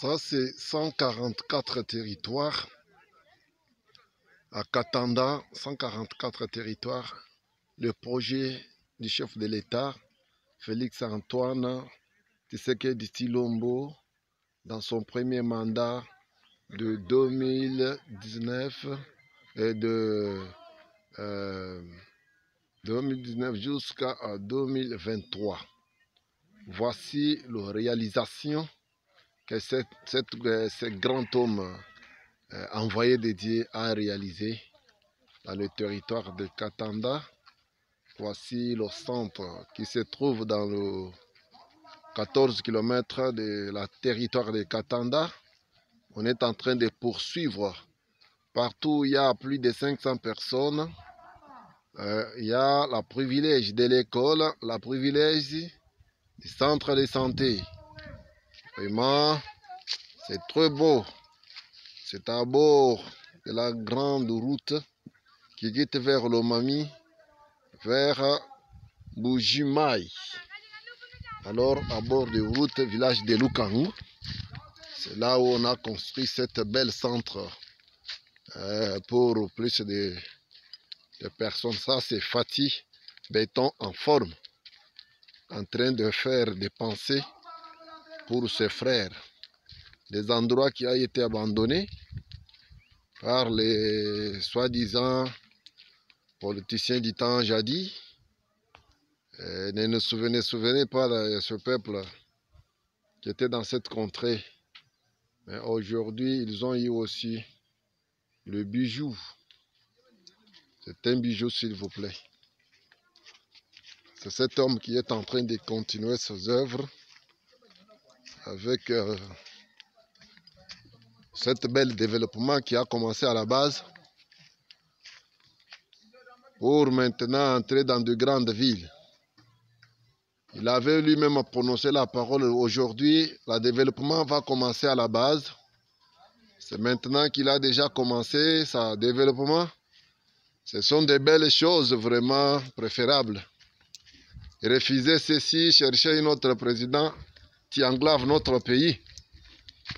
Ça, c'est 144 territoires. À Katanda, 144 territoires. Le projet du chef de l'État, Félix Antoine Tshisekedi Tshilombo, dans son premier mandat de 2019 et de 2019 jusqu'à 2023. Voici la réalisation que ce grand homme envoyé de Dieu a réalisé dans le territoire de Katanda. Voici le centre qui se trouve dans le 14 km de la territoire de Katanda. On est en train de poursuivre. Partout, il y a plus de 500 personnes. Il y a le privilège de l'école, le privilège du centre de santé. Vraiment, c'est très beau. C'est à bord de la grande route qui guide vers Lomami, vers Bujimaï. Alors, à bord de route, village de Lukangu, c'est là où on a construit cette belle centre pour plus de personnes. Ça, c'est Fatih, béton en forme, en train de faire des pensées pour ses frères. Des endroits qui ont été abandonnés par les soi-disant politiciens du temps jadis. Ne nous souvenez pas de ce peuple qui était dans cette contrée. Mais aujourd'hui, ils ont eu aussi le bijou. C'est un bijou, s'il vous plaît. C'est cet homme qui est en train de continuer ses œuvres avec cet bel développement qui a commencé à la base pour maintenant entrer dans de grandes villes. Il avait lui-même prononcé la parole. Aujourd'hui, le développement va commencer à la base. C'est maintenant qu'il a déjà commencé son développement. Ce sont des belles choses vraiment préférables. Refuser ceci, chercher un autre président qui englave notre pays.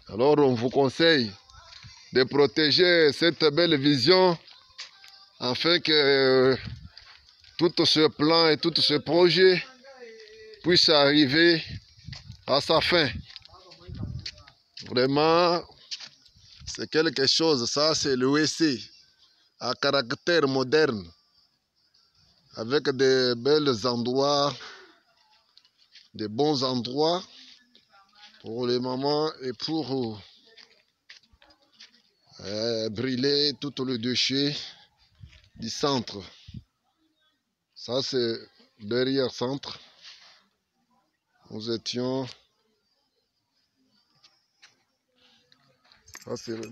Alors on vous conseille de protéger cette belle vision afin que tout ce plan et tout ce projet puisse arriver à sa fin. Vraiment, c'est quelque chose. Ça, c'est l'OEC à caractère moderne, avec de belles endroits, de bons endroits pour les mamans et pour brûler tout le déchet du centre. Ça, c'est derrière centre. Nous étions... Ça, c'est le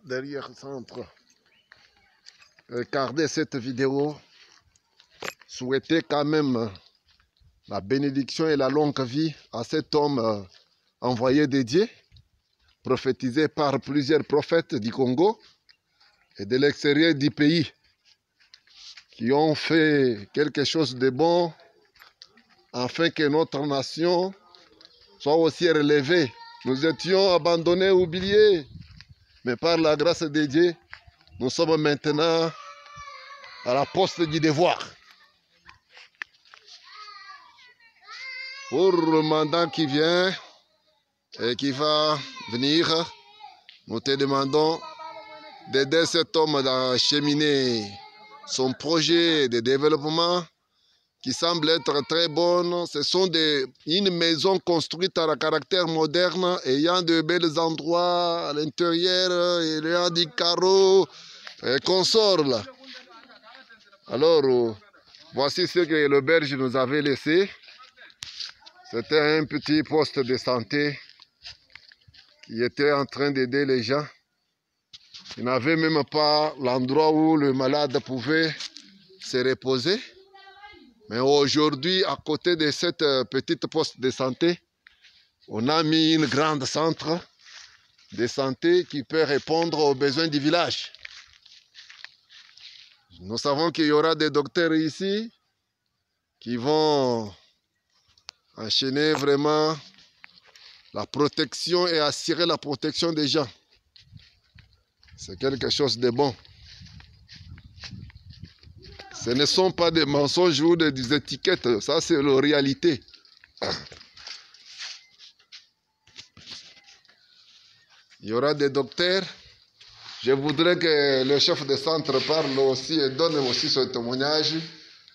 derrière centre. Regardez cette vidéo. Souhaitez quand même la bénédiction et la longue vie à cet homme envoyé de Dieu, prophétisé par plusieurs prophètes du Congo et de l'extérieur du pays, qui ont fait quelque chose de bon afin que notre nation soit aussi relevée. Nous étions abandonnés, oubliés, mais par la grâce de Dieu, nous sommes maintenant à la poste du devoir. Pour le mandat qui vient et qui va venir, nous te demandons d'aider cet homme à cheminer son projet de développement qui semble être très bonne. Ce sont une maison construite à caractère moderne, ayant de belles endroits à l'intérieur, ayant des carreaux et consorts là. Alors, voici ce que l'auberge nous avait laissé. C'était un petit poste de santé qui était en train d'aider les gens. Il n'avait même pas l'endroit où le malade pouvait se reposer. Mais aujourd'hui, à côté de cette petite poste de santé, on a mis une grande centre de santé qui peut répondre aux besoins du village. Nous savons qu'il y aura des docteurs ici qui vont enchaîner vraiment la protection et assurer la protection des gens. C'est quelque chose de bon. Ce ne sont pas des mensonges ou des étiquettes, ça c'est la réalité. Il y aura des docteurs. Je voudrais que le chef de centre parle aussi et donne aussi son témoignage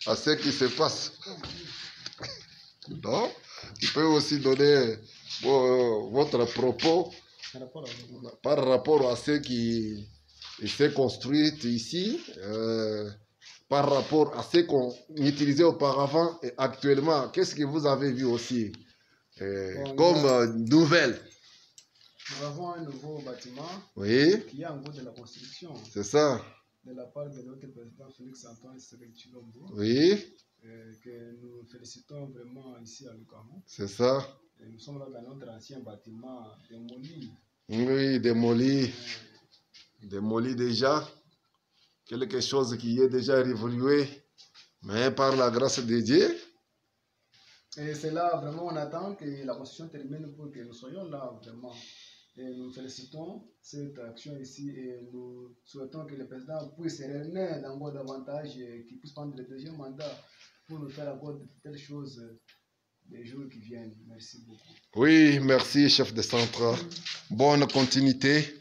à ce qui se passe. Non? Il peut aussi donner votre propos par rapport à ce qui s'est construit ici, par rapport à ce qu'on utilisait auparavant et actuellement. Qu'est-ce que vous avez vu aussi comme nouvelle? Nous avons un nouveau bâtiment qui est en cours de la construction. C'est ça. De la part de notre président Félix-Antoine Tshisekedi-Tshilombo. Oui. Que nous félicitons vraiment ici à Lukamu. C'est ça. Et nous sommes là dans notre ancien bâtiment démoli. Oui, démoli. Démoli déjà. Quelque chose qui est déjà évolué. Mais par la grâce de Dieu. Et c'est là vraiment on attend que la construction termine pour que nous soyons là vraiment. Et nous félicitons cette action ici et nous souhaitons que le président puisse revenir encore davantage et qu'il puisse prendre le deuxième mandat pour nous faire encore de telles choses les jours qui viennent. Merci beaucoup. Oui, merci chef de centre. Bonne continuité.